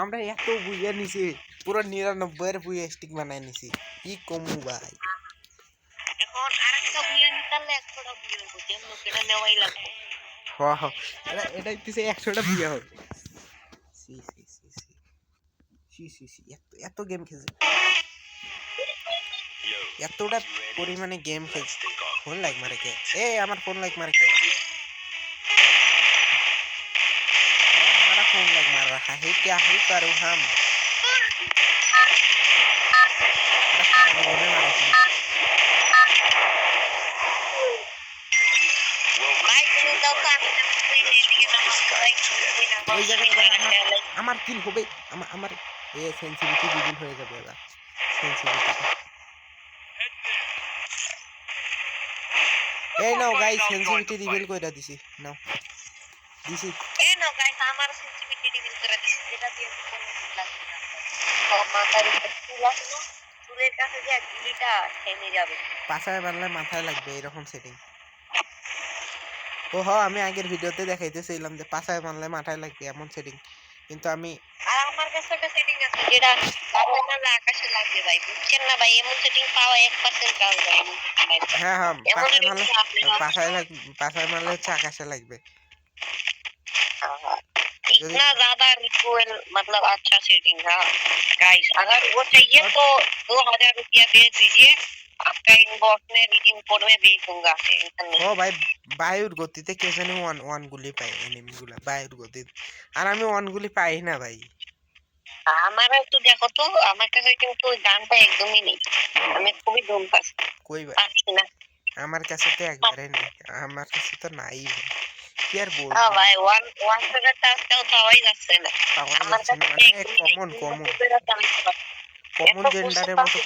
আমরা এত বুইয়া নিছি পুরো 99 এর বুইয়া স্টিক বানাই নিছি কি কমু ভাই এখন আরেকটা বুইয়া নিতালে 100টা বুইয়া হতো যেমন এটা নেওয়াই লাগবে হ হ এটা দিছে 100টা বুইয়া হবে সি সি সি সি সি সি সি এত গেম খেলছে এতটা পরিমাণে গেম খেলছে ফোন লাইক মারে কে এ আমার ফোন লাইক মারে কে हमारा फोन लाइक मार रहा है क्या ही करूं हम আমার কিল হবে আমার এ সেনসিটিভিটি রিভিল হয়ে যাবে এবার সেনসিটিভিটি এই নাও গাইস সেনসিটিভিটি রিভিল কইরা দিছি নাও দিছি এ নাও গাইস আমার সেনসিটিভিটি রিভিল করে দিছি যেটা দিয়ে কোনো লাগবে না তো মাথার উপর চুল আছে না চুলের কাছে যে গিলিটা থেমে যাবে পাছায় বানলে মাথায় লাগবে এরকম সেটিং ও হ আমি আগের ভিডিওতে দেখাইতেছিলাম যে পাছায় বানলে মাথায় লাগবে এমন সেটিং কিন্তু আমি আর আমার কাছে একটা সেটিং আছে যেটা পাছায় বানলে আকাশে লাগবে ভাই বুঝছেন না ভাই এমন সেটিং পাওয়া 1% কাজ হয় হ্যাঁ হ্যাঁ পাছায় মারলে হচ্ছে আকাশে লাগবে इतना ज्यादा रिक्वेल मतलब अच्छा सेटिंग है गाइस अगर वो चाहिए तो 2000 रुपया भेज दीजिए आपका इनबॉक्स में रिडीम कोड में भेज दूंगा ও ভাই বায়ুর গতিতে কে জানি ওয়ান গুলি পায় এনিমিগুলা বায়ুর গতিতে আর আমি ওয়ান গুলি পাই না ভাই আমারও তো দেখো তো আমার কাছে কিন্তু গানটা একদমই নেই আমি খুবই দুম কই ভাই পাচ্ছি না আমার কাছে তো একবারে নেই আমার কাছে তো নাই কি আর বলবো ভাই ওয়ান টাকার টাস্কটাও পাওয়াই যাচ্ছে না আমার কাছে কমন জেন্ডারের মতো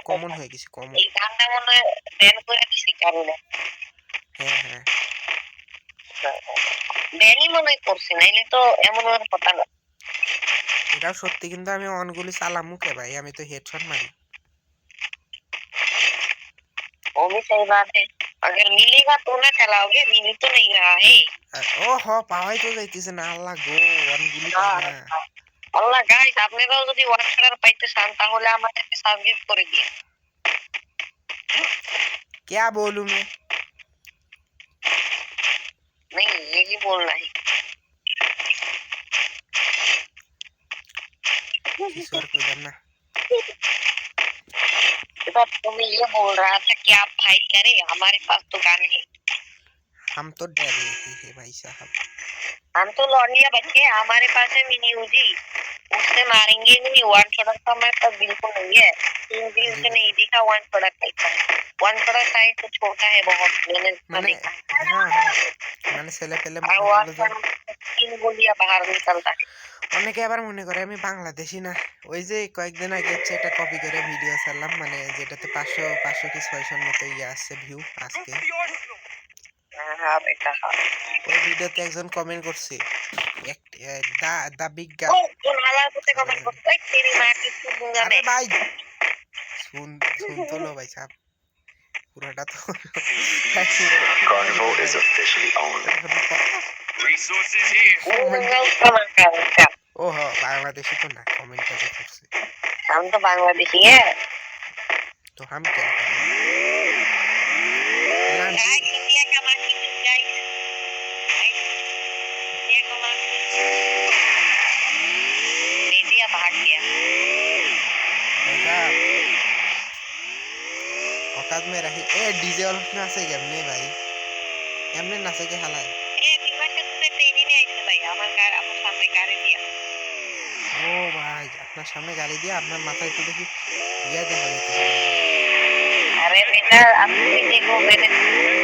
কমন হয়ে গেছে কমন এই গানটা মনে হয় ব্যান করে দিছি কারণে হ্যাঁ হ্যাঁ ব্যানই মনে করছি নাইলে তো এমন হওয়ার কথা না এটাও সত্যি কিন্তু আমি অনগুলি চালামু কে ভাই আমি তো হেডশট মারি वो भी सही बात है अगर मिलेगा तो ना चलाओगे मिल तो नहीं रहा है ও হ পাওয়াই তো যাইতেছে না আল্লাহ গো অনগুলি পাই না আল্লাহ গাইস আপনারাও যদি ওয়ান শটার পাইতে চান তাহলে আমাদেরকে সাবস্ক্রাইব করে দিন क्या बोलूं मैं नहीं यही बोलना है किशोर को जानना तुम्हें ये बोल रहा था कि आप फाइट करें हमारे पास तो गान है हम तो डरे हैं भाई साहब हम तो लौंडिया बच्चे हमारे पास है मिनी यूजी उससे मारेंगे नहीं वन शॉट का हमारे पास बिल्कुल नहीं है तीन दिन से नहीं दिखा वन शॉट का वन शॉट साइज तो छोटा है बहुत मैंने हां মানে ছেলে পেলে तीन गोलियां बाहर निकलता है অনেকে আবার মনে করে আমি বাংলাদেশি না ওই যে কয়েকদিন আগে হচ্ছে একটা কপি করে ভিডিও ছাড়লাম মানে যেটাতে 500 কি 600 এর মতো ইয়া আসছে ভিউ আজকে হ্যাঁ বেটা ওই ভিডিওতে একজন কমেন্ট করছে দা বিগ গান কোন হালাল করতে কমেন্ট করতে তেরি মা কি সুন্দর আরে ভাই শুন তো লো ভাই সাহেব পুরোটা তো Carnival is officially on. Resources here. ও হ্যাঁ বাংলাদেশি তো না কমেন্টটা যে করছে हम तो बांग्लादेशी है तो हम क्या करें इंडिया का मार्केट गाइस इंडिया का मार्केट इंडिया भाग गया ऐसा औकात में रही ए डीजे वाला नाचे केमने भाई केमने नाचे के हालाय ए दिमाग से तुम्हें ट्रेन ही नहीं आई भाई हमारे सामने गाड़ी दिया ও ভাই আপনার সামনে গাড়ি দিয়ে আপনার মাথায় তো দেখি ইয়া দেখা যাচ্ছে अरे बेटा आपने देखो मैंने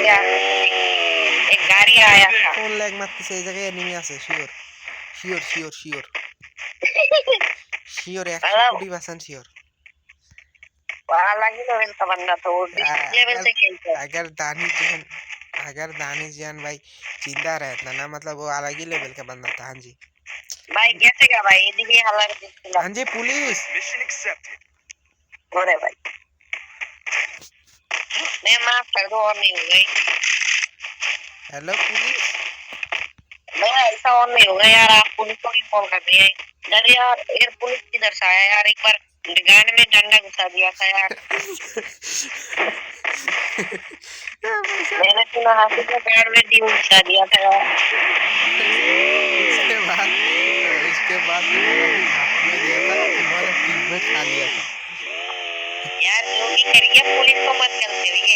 क्या एक गाड़ी आया था কোন লেগ মারতেছে এই জায়গায় এনিমি আছে sure sure sure sure sure 120% sure अलग ही लेवल का बंदा तो लेवल से खेलता है अगर दानिश भाई जिंदा रहता ना मतलब वो अलग ही लेवल का बंदा था हाँ जी भाई कैसे का भाई इधर हल्ला हाँ जी पुलिस Mission accepted. अरे भाई मैं माफ कर दो और नहीं हो गई हेलो पुलिस नहीं ऐसा और नहीं होगा यार आप पुलिस को भी फोन कर दिए अरे यार एयर पुलिस किधर से आया यार, एक बार गांड में डंडा घुसा दिया था यार। मैंने सुना हाथी को गांड में ड्यू घुसा दिया था यार। उसके बाद तुम्हारा भी हाथ में दिया था, तुम्हारा टीममेट खा लिया था। यार जो भी करिए पुलिस को मत चलते हुए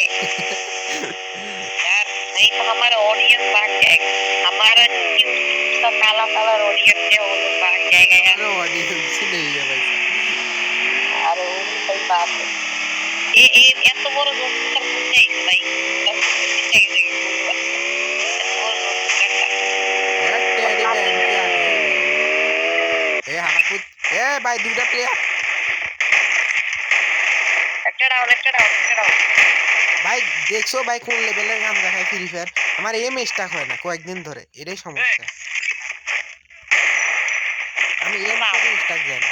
यार, नहीं तो हमारा ऑडियंस भाग जाएगा, हमारा जो काला काला ऑडियंस है वो लोग भाग जाएगा यार। अरे ऑडियंस ही नहीं है भाई साहब। अरे वो भी सही बात है। ये तो बोलो दोस्त कर पूछे इस भाई बस पूछे कि वो दोस्त करता यार तेरी बहन की आ गई। ए हमाकुत ए भाई दूसरा प्लेयर একটা ডাউন ভাই দেখছো ভাই কোন লেভেলের গান দেখায় ফ্রি ফায়ার। আমার এম স্টাক হয় না কয়েকদিন ধরে, এটাই সমস্যা। আমি এম করে স্টাক যায় না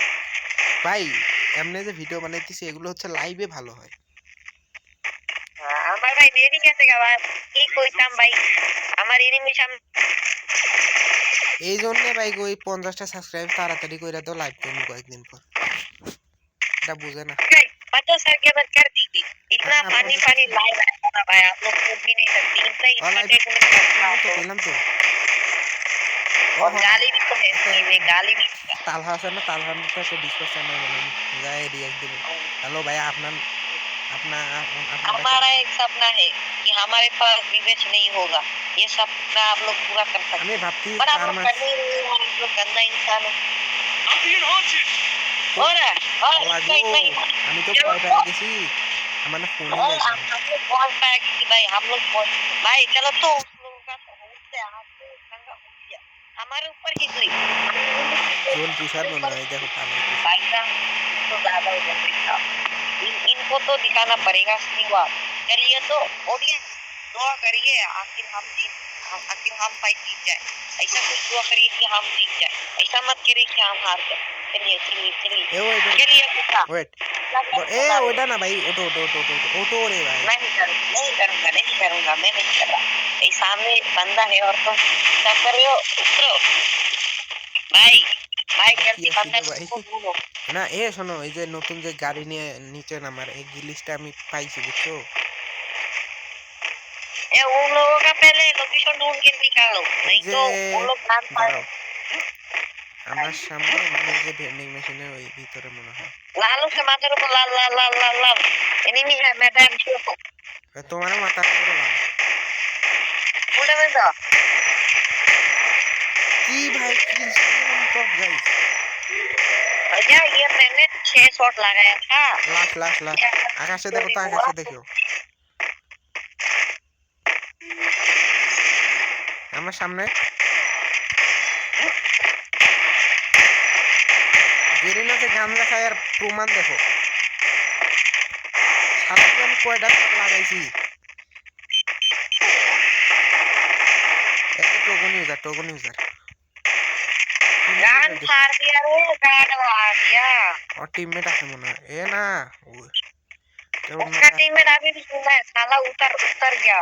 ভাই। এমনি যে ভিডিও বানাইতেছি এগুলো হচ্ছে লাইভে ভালো হয়। আমার ভাই দেরি গেছে গা ভাই, কি কইতাম ভাই আমার এনিমি সামনে এই জন্য ভাই ওই 50টা সাবস্ক্রাইব তাড়াতাড়ি কইরা দাও, লাইভ করব কয়েকদিন পর। এটা বুঝে না। 50 सेकंड कर दी थी, इतना हाँ, पानी 50 पानी लाइव आया था भाई, आप लोग सोच भी नहीं सकते इतना और इतना लाइव टेक्निक तो পেলাম তো। और गाली भी तो है इसमें, गाली भी তালহা আছে না, তালহার মতো একটা ডিসকস চ্যানেল বানাবো, যাই রিয়াক্ট দেব। হ্যালো ভাই আপনার हमारा एक सपना है कि हमारे पास विवेच नहीं होगा, ये सपना आप लोग पूरा कर सकते আমি ভাবছি हैं, पर आप 4 लोग মাস कर नहीं रहे हैं, आप लोग गंदा इंसान हो। I'm being haunted. और লাগো। इतना इतना আমি তো ভয় পেয়ে গেছি, আমার না ফোনে और লেগে हम लोग बहुत पैक कि भाई हम लोग बहुत भाई चलो तो उस लोगों का होते हाथ से नंगा हो गया हमारे ऊपर ही गई জোন পুষার মনে হয়, দেখো পালাইতেছে। भाई साहब तो ज्यादा हो जाएगा, इनको तो दिखाना पड़ेगा असली बात। चलिए तो ऑडियंस दुआ करिए आखिर हम फाइट जीत जाए, ऐसा कुछ दुआ करिए कि हम जीत जाए, ऐसा मत करिए कि हम हार जाए। चलिए चलिए चलिए এ ওয়েট चलिए बेटा ওয়েট এ ওটা না ভাই, ওটো ওটো ওটো ওটো ওটো রে ভাই। नहीं करूंगा मैं नहीं कर रहा, ये सामने बंदा है और तुम क्या कर रहे हो, उतरो भाई भाई जल्दी बंदा भाई को ढूंढो। না এ শোনো, এই যে নতুন যে গাড়ি নিয়ে নিচে নামার এই গিলিসটা আমি পাইছি বুঝছো। ये उन लोगों का पहले लोकेशन ढूंढ के निकालो, नहीं যে तो वो लोग जान দাঁড়াও, पाएंगे। আমার সামনে মানে যে ভেন্ডিং মেশিনের ওই ভিতরে মনে হয়। लालू से माथे को लाल लाल लाल लाल लाल एनिमी है मैदान छोड़ो তোমার মাথার উপরে লাল। उड़े में जाओ কি ভাই কি টপ গাইস। भैया ये मैंने 6 शॉट लगाया था। লাশ লাশ লাশ আকাশে দেখো তো, আকাশে দেখো। আমার সামনে গেরিনা যে গামলা খায় আর প্রমাণ দেখো। সারা আমি কয়টা লাগাইছি। এই টোকন ইউজার गान मार दिया रे, गान मार दिया। और टीममेट আছে মনে হয়। এ না उसका टीममेट अभी भी जिंदा है, साला उतर गया।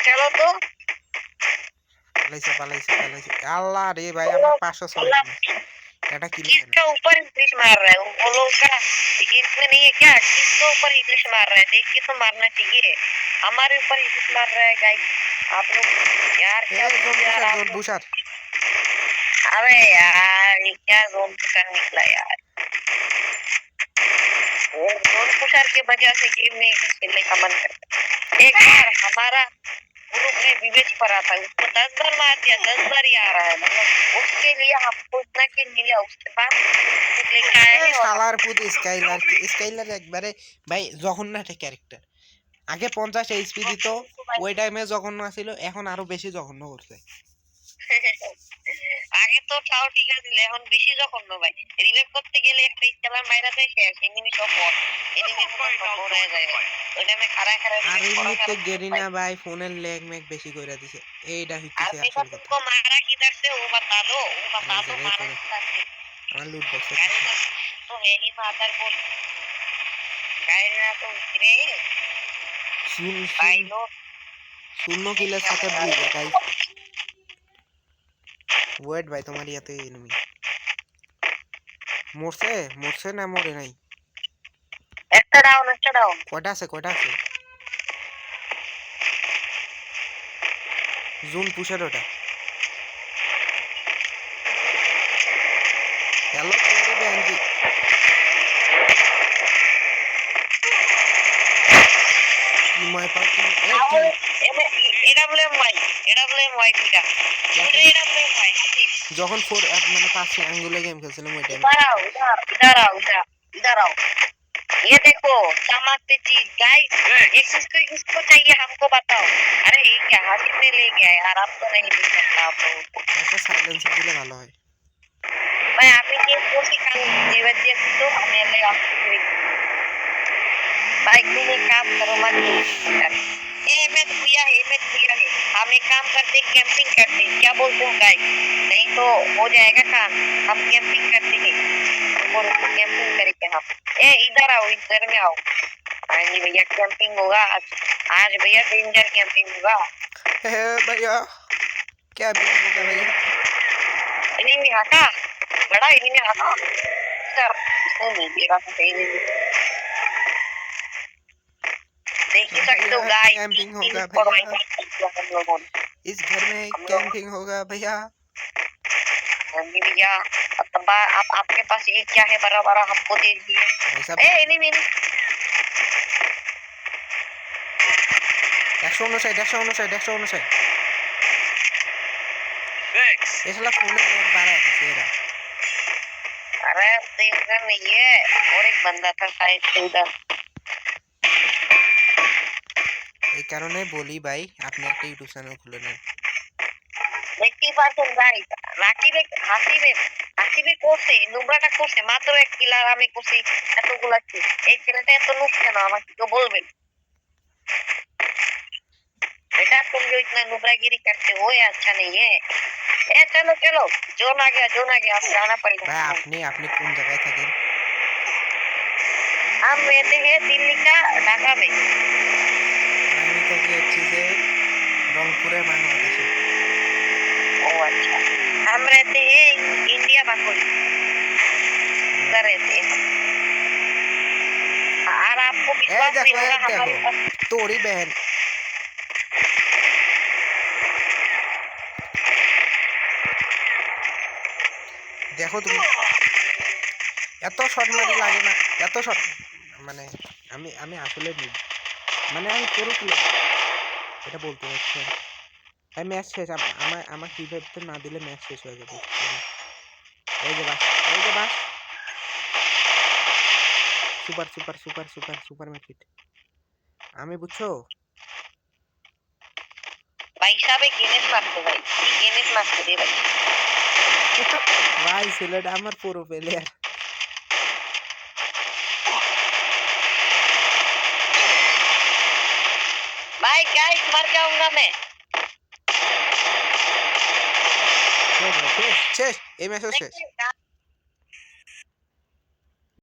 चलो तो পালাইছে আল্লাহ রে भाई আমার 506 এটা কি किसके ऊपर इंग्लिश मार रहा है, वो लोग का इसमें नहीं है क्या, किसके ऊपर इंग्लिश मार रहा है, देख के तो मारना चाहिए, हमारे ऊपर इंग्लिश मार रहा है गाइस आप लोग यार। क्या यार आप জোন लोग, বুশার। अबे यार ये क्या जोन पुशर निकला यार, जोन पुशर की वजह से गेम में खेलने का मन करता है। एक बार हमारा ग्रुप में विवेक पर आता है, उसको 10 बार मार दिया, 10 बार ही आ रहा है, मतलब उसके लिए हमको इतना किल मिला, उसके बाद लेके आए हैं और শালার পুত স্কাইলার একবারে ভাই জঘন্য একটা ক্যারেক্টার। আগে 50 এইচপি দিত, ওই টাইমে জঘন্য ছিল, এখন আরো বেশি জঘন্য করছে। আগে তো তাও ঠিক আছে, এখন বেশি জঘন্য ভাই, রিভাইভ করতে গেলে একটা স্কেলার মাইরা দেয় শেষ, এনিমি সব বট, এনিমি সব বড় হয়ে যায়, ওই টাইমে খাড়া আর রিভাইভ করা এমনিতে গেরিনা ভাই ফোনের ল্যাগ ম্যাগ বেশি করে দিছে, এইটা আর হইতেছে बेटा আসল तुमको কথা। मारा किधर से वो बता दो मारा জায়গায় করে किधर से। আমার লুট বক্সে गाड़ी तो है ही मादर को गाड़ी ना तो गिरे भाई लोग শূন্য কিলের সাথে বুঝে গাইস। ওয়েট ভাই তোমার ইয়াতে এনিমি মরছে মরছে না মরে নাই? একটা ডাউন কয়টা আছে জুন পুষের ওটা হ্যালো তোরে ব্যাংকি কি মাই পাতি তাহলে এডব্লিউএম ওয়াই দুইটা যখন 4 মানে 5 আঙ্গুলে গেম খেলছিলাম ওই টাইমে इधर आओ ये देखो चमकती चीज गाइस ये किसको चाहिए हमको बताओ अरे ये क्या हासिल में ले गया यार आप तो नहीं दे सकता आप लोगों को একটা সাইলেন্সার দিলে ভালো হয় मैं आप ही के कोसी काम जीवन जी तो हमें ले आपको बाइक में एक काम करो मत ए मैं भैया है हम एक काम करते कैंपिंग करते क्या बोलते हो गाइस नहीं तो हो जाएगा काम हम कैंपिंग करते हैं और कैंपिंग करेंगे हम ए इधर में आओ हाँ जी भैया कैंपिंग होगा आज भैया डेंजर कैंपिंग होगा भैया क्या भी होगा भैया इन्हीं में हटा बड़ा इन्हीं में हटा सर इसने नहीं दिया सही नहीं देख ही सकते हो गाइस कैंपिंग होगा भैया इस घर में कैंपिंग होगा भैया हाँ जी भैया अब आपके पास ये क्या है बड़ा बड़ा हमको दे दीजिए भाई साहब ए नहीं 159 Thanks. ये साला फोन में एक बार आया तेरा अरे देखना नहीं है और एक बंदा था साइड से उधर এই কারণে বলি ভাই আপনি একটা ইউটিউব চ্যানেল খুলে নেন দেখতেই পাচ্ছেন গাইস হাসিবে করছে নোংরাটা করছে মাত্র এক কিলার আমি করছি এতগুলা কি এই ছেলেটা এত লোক কেন আমাকে কেউ বলবেন बेटा तुम जो इतना नुबरागिरी करते हो ये अच्छा नहीं है ए चलो जोन आ गया आप जाना पड़ेगा ভাই আপনি কোন জায়গায় থাকেন हम रहते हैं दिल्ली का ढाका में আমি থাকি হচ্ছে যে রংপুরে বাংলাদেশে ओ अच्छा हम रहते हैं इंडिया बाकुली उधर रहते हैं और आपको विश्वास नहीं होगा हमारे पास তোরই बहन দেখো তুমি এত শর্ট মারি লাগে না এত শর্ট মানে আমি আসলে মানে আমি পুরো প্লেয়ার এটা বলতে চাচ্ছি আমি ম্যাচ শেষ আমার রিভাইভটা না দিলে ম্যাচ শেষ হয়ে যাবে এই যে বাস সুপার ম্যাচ আমি বুঝছো भाई साहब एक गिनेस मारते दे भाई ভাই ছেলেটা আমার পুরো প্লেয়ার भाई गाइस मर जाऊंगा मैं শেষ এই ম্যাচও শেষ देखिए